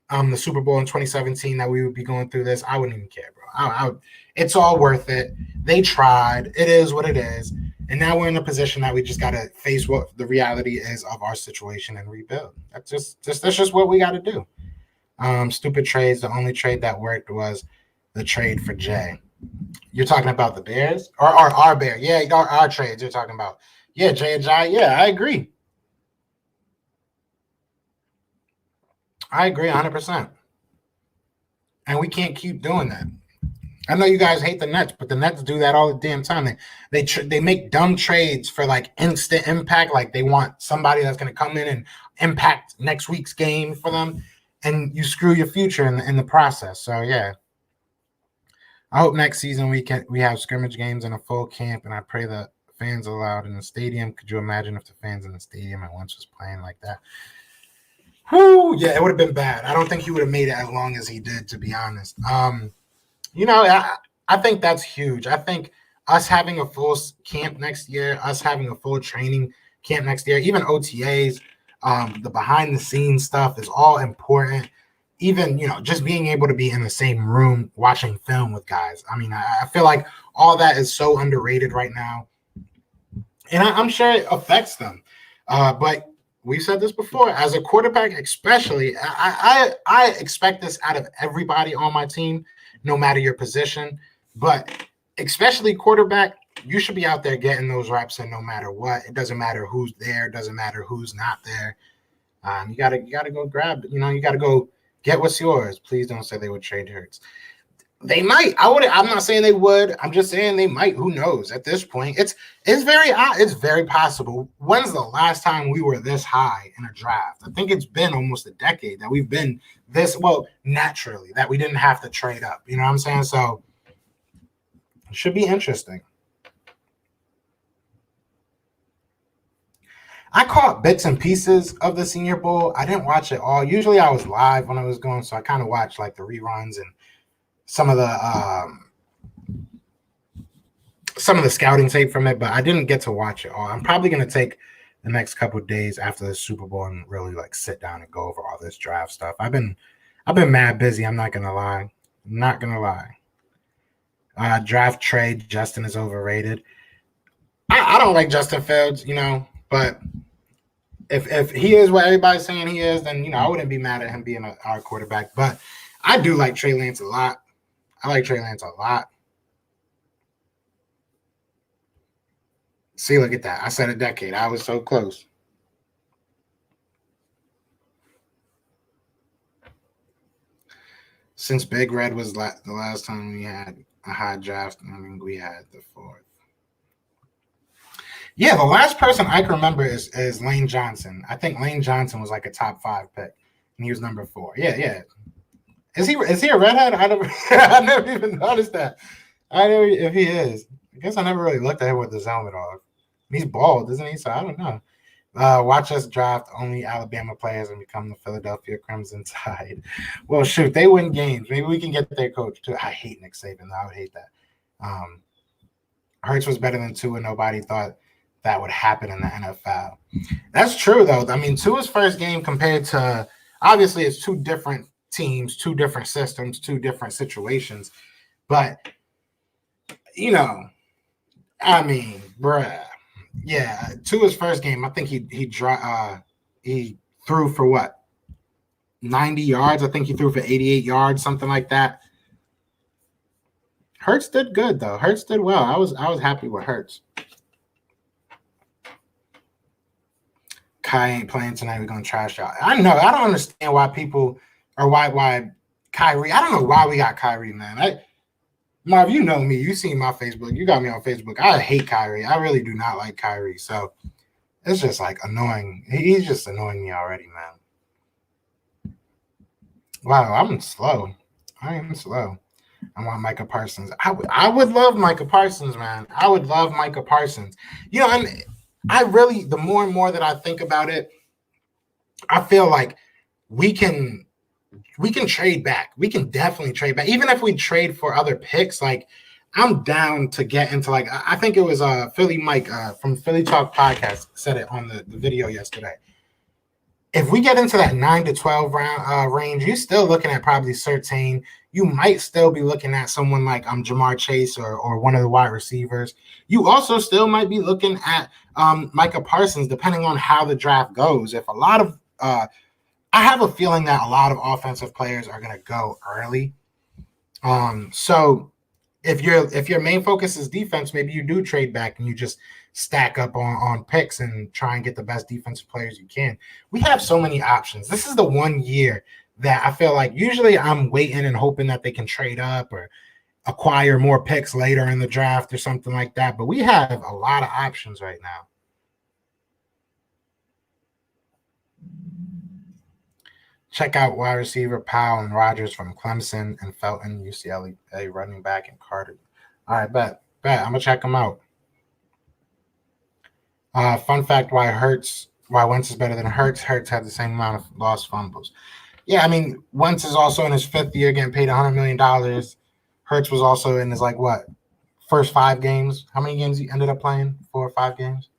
[SPEAKER 2] the Super Bowl in 2017 that we would be going through this, I wouldn't even care, bro. It's all worth it. They tried. It is what it is. And now we're in a position that we just got to face what the reality is of our situation and rebuild. That's just what we got to do. Stupid trades. The only trade that worked was the trade for Jay. You're talking about the Bears or our Bear? Yeah, our trades. You're talking about Jay and Jai. Yeah, I agree. I agree 100%. And we can't keep doing that. I know you guys hate the Nets, but the Nets do that all the damn time. They make dumb trades for like instant impact. Like they want somebody that's going to come in and impact next week's game for them, and you screw your future in the process. So yeah. I hope next season we have scrimmage games and a full camp, and I pray that fans are allowed in the stadium. Could you imagine if the fans in the stadium at once was playing like that? Whew, yeah, it would have been bad. I don't think he would have made it as long as he did, to be honest. You know, I think that's huge. I think us having a full camp next year, us having a full training camp next year, even OTAs, the behind the scenes stuff is all important. Even, just being able to be in the same room watching film with guys. I mean, I feel like all that is so underrated right now. And I'm sure it affects them. But we said this before, as a quarterback, especially, I expect this out of everybody on my team, no matter your position. But especially quarterback, you should be out there getting those reps in no matter what. It doesn't matter who's there, it doesn't matter who's not there. You gotta go grab, you gotta go get what's yours. Please don't say they would trade Hurts. They might. I'm not saying they would. I'm just saying they might. Who knows? At this point, it's very possible. When's the last time we were this high in a draft? I think it's been almost a decade that we've been this naturally, that we didn't have to trade up. You know what I'm saying? So it should be interesting. I caught bits and pieces of the Senior Bowl. I didn't watch it all. Usually I was live when I was going, so I kind of watched like the reruns and some of the scouting tape from it, but I didn't get to watch it all. I'm probably going to take the next couple of days after the Super Bowl and really like sit down and go over all this draft stuff. I've been mad busy. I'm not going to lie. Draft trade, Justin is overrated. I don't like Justin Fields, but if he is what everybody's saying he is, then, I wouldn't be mad at him being our quarterback. But I do like Trey Lance a lot. See, look at that. I said a decade. I was so close. Since Big Red was the last time we had a high draft, I mean, we had the fourth. Yeah, the last person I can remember is Lane Johnson. I think Lane Johnson was like a top 5 pick, and he was number 4. Yeah. Is he a redhead? I never even noticed that. I don't know if he is. I guess I never really looked at him with his helmet off. He's bald, isn't he? So I don't know. Watch us draft only Alabama players and become the Philadelphia Crimson Tide. Well, shoot, they win games. Maybe we can get their coach too. I hate Nick Saban. I would hate that. Hurts was better than Tua. Nobody thought that would happen in the NFL. That's true, though. I mean, Tua's first game compared to obviously it's 2 different teams, 2 different systems, 2 different situations. But, I mean, bruh. Yeah, Tua's first game, I think he threw for what? 90 yards. I think he threw for 88 yards, something like that. Hurts did good though. Hurts did well. I was happy with Hurts. Kai ain't playing tonight. We're gonna trash out. I know. I don't understand why people or why Kyrie. I don't know why we got Kyrie, man. Marv, you know me. You seen my Facebook. You got me on Facebook. I hate Kyrie. I really do not like Kyrie. So it's just like annoying. He's just annoying me already, man. Wow, I'm slow. I am slow. I want Micah Parsons. I would love Micah Parsons, man. I would love Micah Parsons. And I really, the more and more that I think about it, I feel like we can trade back. We can definitely trade back. Even if we trade for other picks, like I'm down to get into like, I think it was Philly Mike from Philly Talk Podcast said it on the video yesterday. If we get into that 9 to 12 round range, you're still looking at probably Surtain. You might still be looking at someone like Jamar Chase or one of the wide receivers. You also still might be looking at Micah Parsons, depending on how the draft goes. If a lot of I have a feeling that a lot of offensive players are going to go early. So if your main focus is defense, maybe you do trade back and you just stack up on picks and try and get the best defensive players you can. We have so many options. This is the one year that I feel like usually I'm waiting and hoping that they can trade up or acquire more picks later in the draft or something like that. But we have a lot of options right now. Check out wide receiver Powell and Rogers from Clemson and Felton, UCLA running back, and Carter. All right, bet. I'm gonna check them out. Fun fact: why Wentz is better than Hurts? Hurts had the same amount of lost fumbles. Yeah, I mean Wentz is also in his 5th year, getting paid $100 million. Hurts was also in his first 5 games. How many games he ended up playing? 4 or 5 games.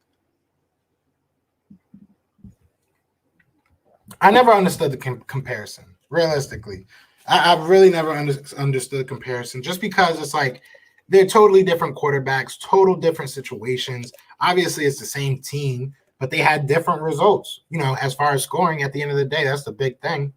[SPEAKER 2] I never understood the comparison. Realistically, I've really never understood the comparison, just because it's like they're totally different quarterbacks, total different situations. Obviously, it's the same team, but they had different results. As far as scoring, at the end of the day, that's the big thing.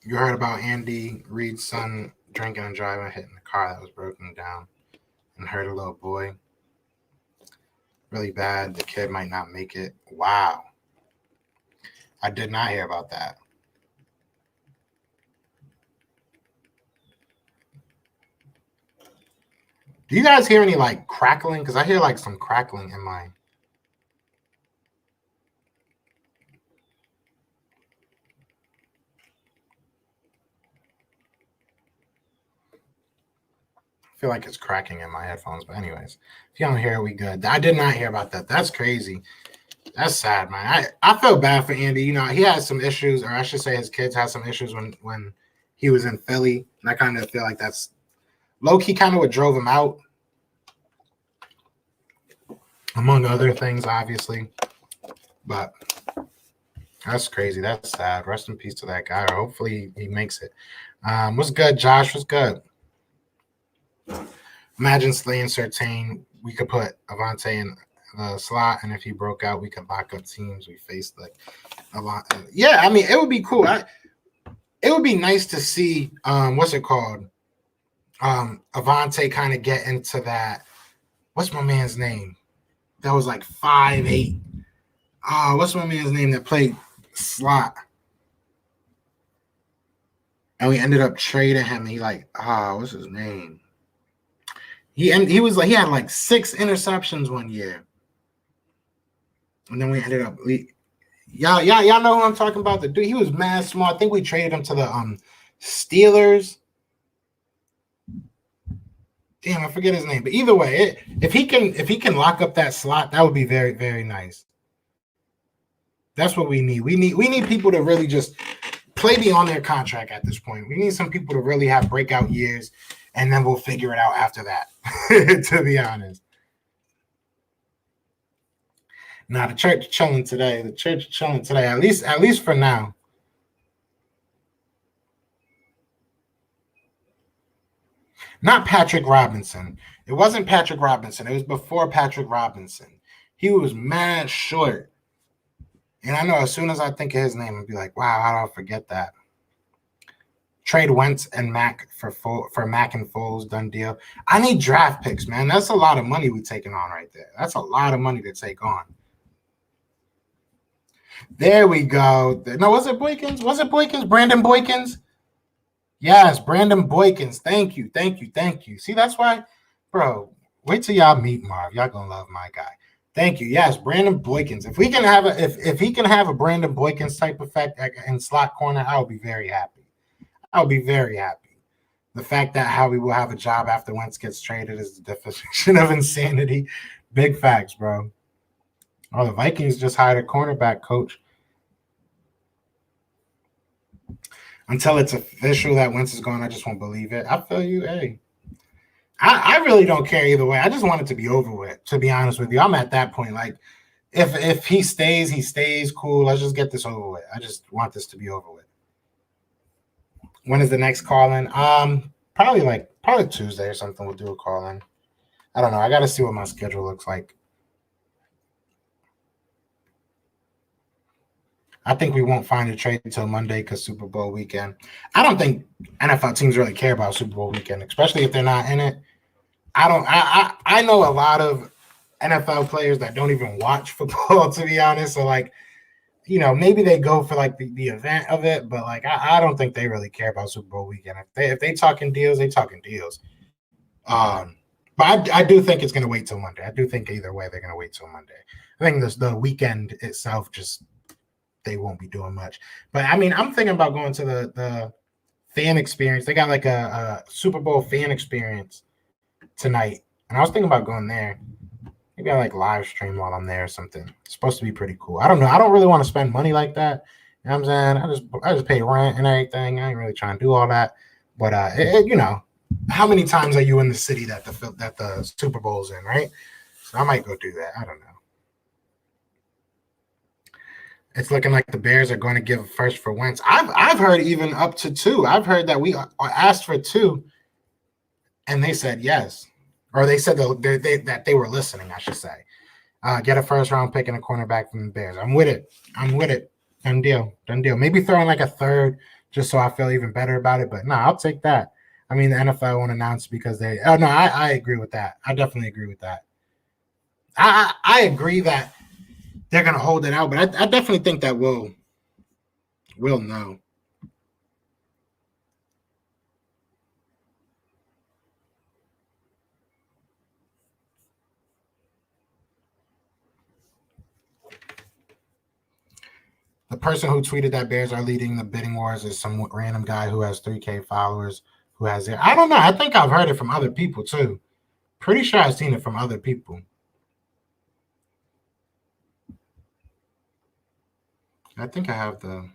[SPEAKER 2] You heard about Andy Reid's son drinking and driving, hitting the car that was broken down, and hurt a little boy. Really bad. The kid might not make it. Wow. I did not hear about that. Do you guys hear any crackling? Because I hear some crackling in my. I feel like it's cracking in my headphones, but anyways, if you don't hear it, we good. I did not hear about that. That's crazy. That's sad, man. I feel bad for Andy. He had some issues, or I should say his kids had some issues when he was in Philly. And I kind of feel like that's low-key kind of what drove him out, among other things, obviously. But that's crazy. That's sad. Rest in peace to that guy. Hopefully he makes it. What's good, Josh? What's good? Imagine Slay and Surtain. We could put Avante in the slot, and if he broke out, we could lock up teams. We faced a lot. Yeah, I mean, it would be cool. It would be nice to see what's it called? Avante kind of get into that. What's my man's name? That was 5'8". What's my man's name that played slot? And we ended up trading him. He what's his name? He had 6 interceptions one year, and then we ended up. Y'all know who I'm talking about. The dude, he was mad smart. I think we traded him to the Steelers. Damn, I forget his name. But either way, if he can lock up that slot, that would be very, very nice. That's what we need. We need people to really just play beyond their contract at this point. We need some people to really have breakout years, and then we'll figure it out after that. To be honest. Now the church chilling today. At least for now. Not Patrick Robinson. It wasn't Patrick Robinson. It was before Patrick Robinson. He was mad short. And I know as soon as I think of his name, I'd be like, wow, how do I forget that? Trade Wentz and Mac for Mac and Foles, done deal. I need draft picks, man. That's a lot of money we're taking on right there. That's a lot of money to take on. There we go. No, was it Boykins? Brandon Boykins? Yes, Brandon Boykins. Thank you. See, that's why, bro, wait till y'all meet Marv. Y'all gonna love my guy. Thank you. Yes, Brandon Boykins. If we can have if he can have a Brandon Boykins type effect in slot corner, I will be very happy. The fact that Howie will have a job after Wentz gets traded is the definition of insanity. Big facts, bro. Oh, the Vikings just hired a cornerback coach. Until it's official that Wentz is gone, I just won't believe it. I feel you. Hey, I really don't care either way. I just want it to be over with, to be honest with you. I'm at that point. If he stays, he stays. Cool. Let's just get this over with. I just want this to be over with. When is the next call-in? Probably Tuesday or something. We'll do a call-in. I don't know. I got to see what my schedule looks like. I think we won't find a trade until Monday because Super Bowl weekend. I don't think NFL teams really care about Super Bowl weekend, especially if they're not in it. I know a lot of NFL players that don't even watch football, to be honest. So maybe they go for the event of it, but I don't think they really care about Super Bowl weekend. If they talking deals, they talking deals. But I do think it's going to wait till Monday. I do think either way they're going to wait till Monday. I think the weekend itself just they won't be doing much. But I mean, I'm thinking about going to the fan experience. They got like a Super Bowl fan experience tonight, and I was thinking about going there. Maybe I like live stream while I'm there or something. It's supposed to be pretty cool. I don't know. I don't really want to spend money like that. You know what I'm saying? I just pay rent and everything. I ain't really trying to do all that. But you know, how many times are you in the city that the Super Bowl's in, right? So I might go do that. I don't know. It's looking like the Bears are going to give first for Wentz. I've heard even up to 2. I've heard that we asked for 2, and they said yes. Or they said that they were listening, I should say. Get a first-round pick and a cornerback from the Bears. I'm with it. Done deal. Maybe throw in like a third just so I feel even better about it. But no, I'll take that. I mean, the NFL won't announce because they – oh, no, I agree with that. I definitely agree with that. I agree that they're going to hold it out, but I definitely think that we'll know. The person who tweeted that Bears are leading the bidding wars is some random guy who has 3K followers who has it. I don't know. I think I've heard it from other people too. Pretty sure I've seen it from other people. I think I have the.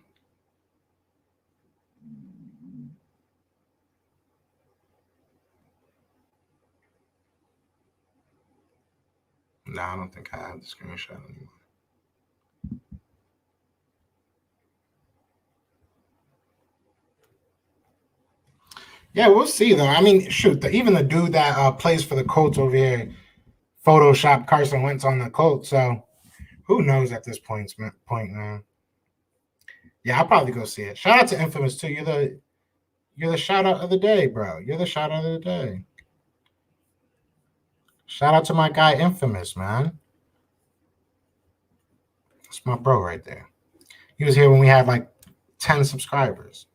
[SPEAKER 2] No, I don't think I have the screenshot anymore. Yeah, we'll see though. I mean, shoot, even the dude that plays for the Colts over here photoshopped Carson Wentz on the Colts. So who knows at this point, man? Yeah, I'll probably go see it. Shout out to Infamous too. You're the shout out of the day, bro. You're the shout out of the day. Shout out to my guy Infamous, man. That's my bro right there. He was here when we had like 10 subscribers.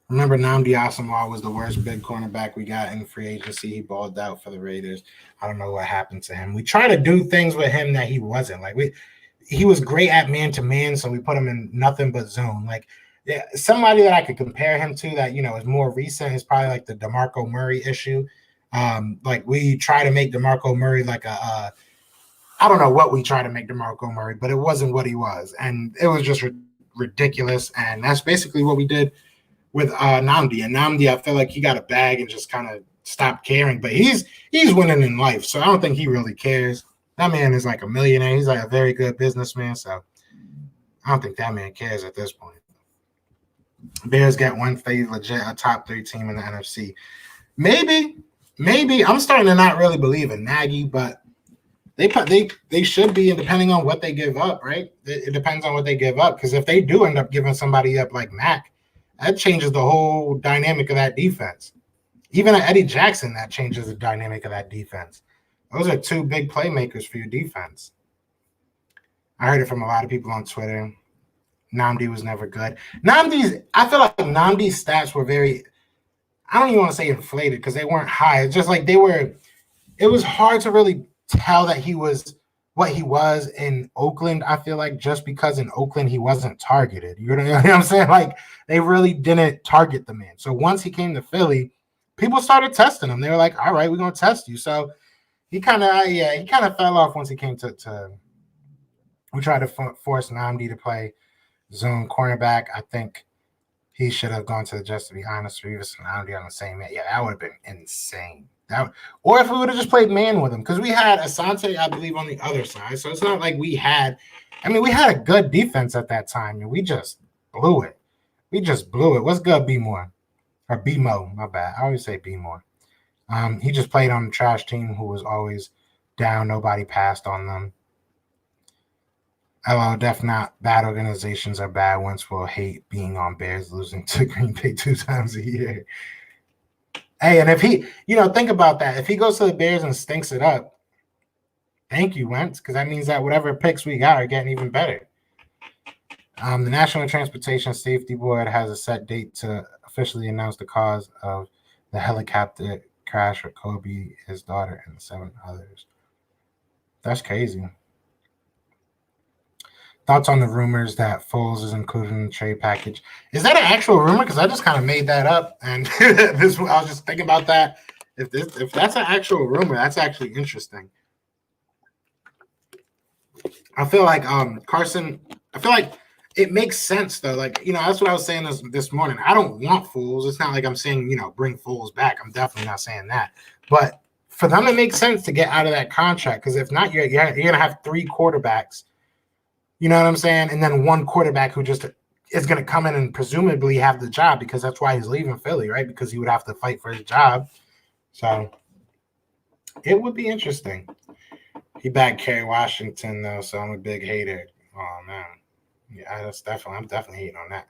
[SPEAKER 2] Remember, Nnamdi Asomugha was the worst big cornerback we got in free agency. He balled out for the Raiders. I don't know what happened to him. We try to do things with him that he wasn't. Like he was great at man-to-man, so we put him in nothing but zone. Like somebody that I could compare him to that, is more recent is probably like the DeMarco Murray issue. Like we try to make DeMarco Murray like I don't know what we try to make DeMarco Murray, but it wasn't what he was. And it was just ridiculous. And that's basically what we did with Nnamdi. And Nnamdi, I feel like he got a bag and just kind of stopped caring. But he's winning in life, so I don't think he really cares. That man is like a millionaire. He's like a very good businessman, so I don't think that man cares at this point. Bears get Wentz, they legit a top 3 team in the NFC. Maybe. I'm starting to not really believe in Nagy, but they should be, and depending on what they give up, right? It depends on what they give up, because if they do end up giving somebody up like Mac, that changes the whole dynamic of that defense. Even at Eddie Jackson, that changes the dynamic of that defense. Those are 2 big playmakers for your defense. I heard it from a lot of people on Twitter. Nnamdi was never good. I feel like Nnamdi's stats were very, I don't even want to say inflated because they weren't high. It's just like it was hard to really tell that he was what he was in Oakland. I feel like just because in Oakland he wasn't targeted. You know what I'm saying? Like they really didn't target the man. So once he came to Philly, people started testing him. They were like, all right, we're going to test you. So he kind of fell off once he came to we tried to force Nnamdi to play zone cornerback. I think he should have gone to, just to be honest, Revis and Nnamdi on the same man. Yeah, that would have been insane. Or if we would have just played man with him, because we had Asante, I believe, on the other side. So it's not like we had a good defense at that time, and we just blew it. What's good, B-More? Or B-Mo, my bad. I always say B-More. He just played on the trash team who was always down. Nobody passed on them. LL, def not. Bad organizations are bad. Wentz will hate being on Bears losing to Green Bay 2 times a year. Hey, and if he, think about that. If he goes to the Bears and stinks it up, thank you, Wentz, because that means that whatever picks we got are getting even better. The National Transportation Safety Board has a set date to officially announce the cause of the helicopter crash with Kobe, his daughter, and 7 others. That's crazy. Thoughts on the rumors that Foles is included in the trade package? Is that an actual rumor? Because I just kind of made that up, and I was just thinking about that. If that's an actual rumor, that's actually interesting. I feel like Carson. I feel like it makes sense though. Like that's what I was saying this morning. I don't want Foles. It's not like I'm saying bring Foles back. I'm definitely not saying that. But for them, it makes sense to get out of that contract because if not, you're gonna have 3 quarterbacks. You know what I'm saying? And then 1 quarterback who just is going to come in and presumably have the job because that's why he's leaving Philly, right? Because he would have to fight for his job. So it would be interesting. He backed Kerry Washington, though, so I'm a big hater. Oh, man. Yeah, I'm definitely hating on that.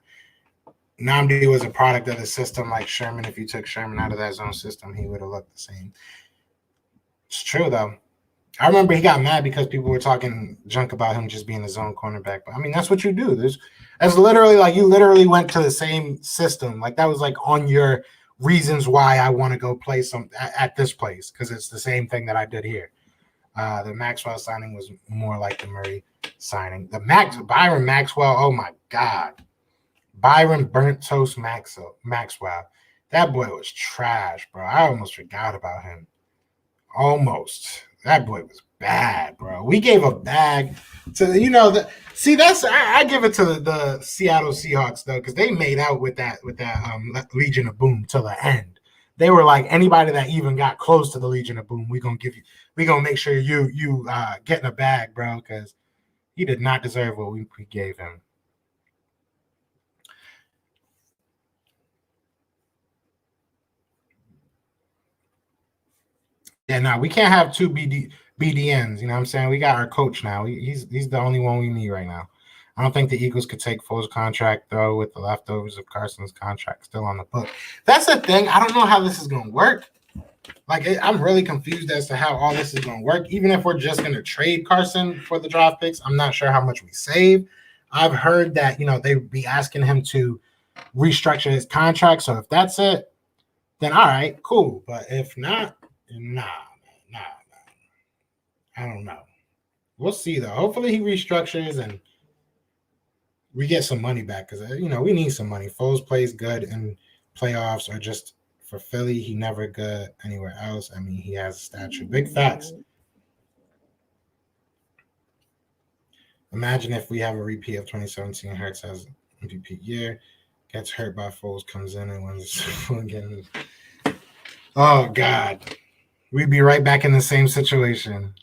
[SPEAKER 2] Nnamdi was a product of the system like Sherman. If you took Sherman out of that zone system, he would have looked the same. It's true, though. I remember he got mad because people were talking junk about him just being a zone cornerback. But I mean, that's what you do. That's literally like you literally went to the same system. Like that was like on your reasons why I want to go play at this place because it's the same thing that I did here. The Maxwell signing was more like the Murray signing. Byron Maxwell. Oh my God, Byron burnt toast Maxwell. That boy was trash, bro. I almost forgot about him. Almost. That boy was bad, bro. We gave a bag to I give it to the Seattle Seahawks though, because they made out with that Legion of Boom till the end. They were like anybody that even got close to the Legion of Boom, we gonna make sure you get in a bag, bro, because he did not deserve what we gave him. Yeah, no, we can't have 2 BDNs. You know what I'm saying? We got our coach now. He's the only one we need right now. I don't think the Eagles could take Foles' contract, though, with the leftovers of Carson's contract still on the book. That's the thing. I don't know how this is going to work. Like, I'm really confused as to how all this is going to work. Even if we're just going to trade Carson for the draft picks, I'm not sure how much we save. I've heard that, they'd be asking him to restructure his contract. So if that's it, then all right, cool. But if not, nah. I don't know. We'll see, though. Hopefully he restructures and we get some money back because, we need some money. Foles plays good in playoffs or just for Philly. He never good anywhere else. I mean, he has a statue. Big facts. Imagine if we have a repeat of 2017. Hurts has MVP year, gets hurt by Foles, comes in and wins the Super Bowl again. Oh, God. We'd be right back in the same situation.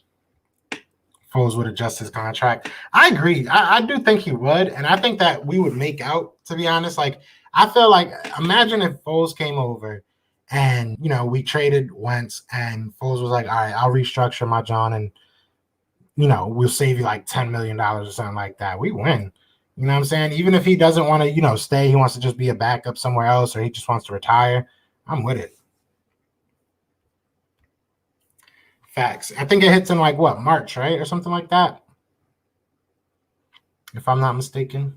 [SPEAKER 2] Foles would adjust his contract. I agree. I do think he would, and I think that we would make out, to be honest. Like, I feel like, imagine if Foles came over and, we traded Wentz and Foles was like, all right, I'll restructure my John and, we'll save you like $10 million or something like that. We win. You know what I'm saying? Even if he doesn't want to, stay, he wants to just be a backup somewhere else or he just wants to retire, I'm with it. Facts. I think it hits in like what, March, right? Or something like that. If I'm not mistaken.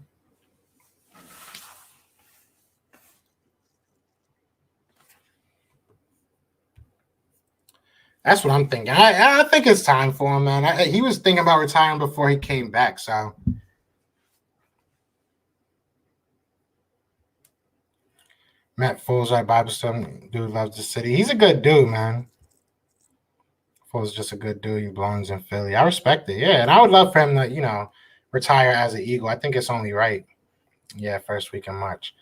[SPEAKER 2] That's what I'm thinking. I think it's time for him, man. He was thinking about retiring before he came back, so. Matt Foles, our Bible student, dude loves the city. He's a good dude, man. Foles just a good dude. He belongs in Philly. I respect it. Yeah, and I would love for him to, retire as an Eagle. I think it's only right. Yeah, first week in March.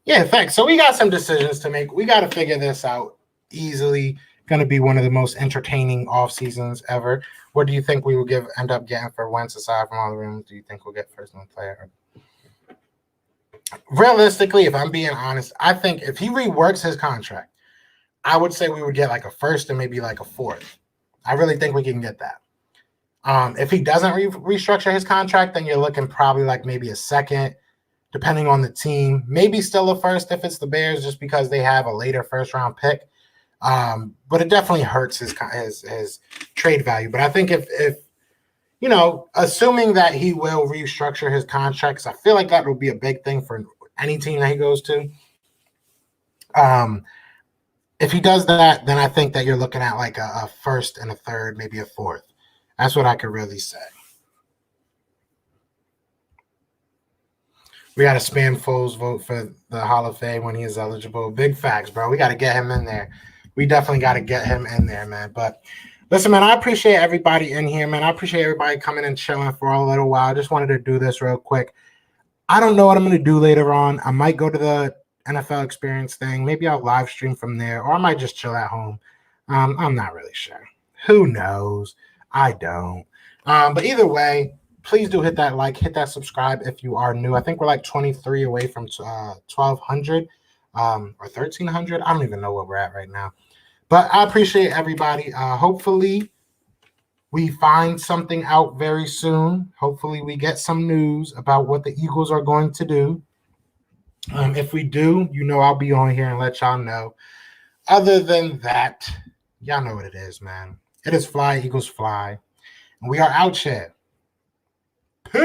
[SPEAKER 2] Yeah, thanks. So we got some decisions to make. We got to figure this out easily. Going to be one of the most entertaining off seasons ever. What do you think we will end up getting for Wentz aside from all the rooms? Do you think we'll get first one player? Realistically, if I'm being honest, I think if he reworks his contract, I would say we would get like a first and maybe like a fourth. I really think we can get that. If he doesn't restructure his contract, then you're looking probably like maybe a second, depending on the team. Maybe still a first if it's the Bears, just because they have a later first-round pick. But it definitely hurts his trade value. But I think if you know, assuming that he will restructure his contract, because I feel like that will be a big thing for any team that he goes to. If he does that, then I think that you're looking at like a first and a third, maybe a fourth. That's what I could really say. We got to spam Foles vote for the Hall of Fame when he is eligible. Big facts, bro. We got to get him in there. We definitely got to get him in there, man. But listen, man, I appreciate everybody in here, man. I appreciate everybody coming and chilling for a little while. I just wanted to do this real quick. I don't know what I'm going to do later on. I might go to the NFL experience thing. Maybe I'll live stream from there, or I might just chill at home. I'm not really sure. Who knows? I don't. But either way, please do hit that like, hit that subscribe if you are new. I think we're like 23 away from 1,200 or 1,300. I don't even know where we're at right now. But I appreciate everybody. Hopefully, we find something out very soon. Hopefully, we get some news about what the Eagles are going to do. If we do, you know, I'll be on here and let y'all know. Other than that, y'all know what it is, man. It is fly, Eagles fly. And we are out here.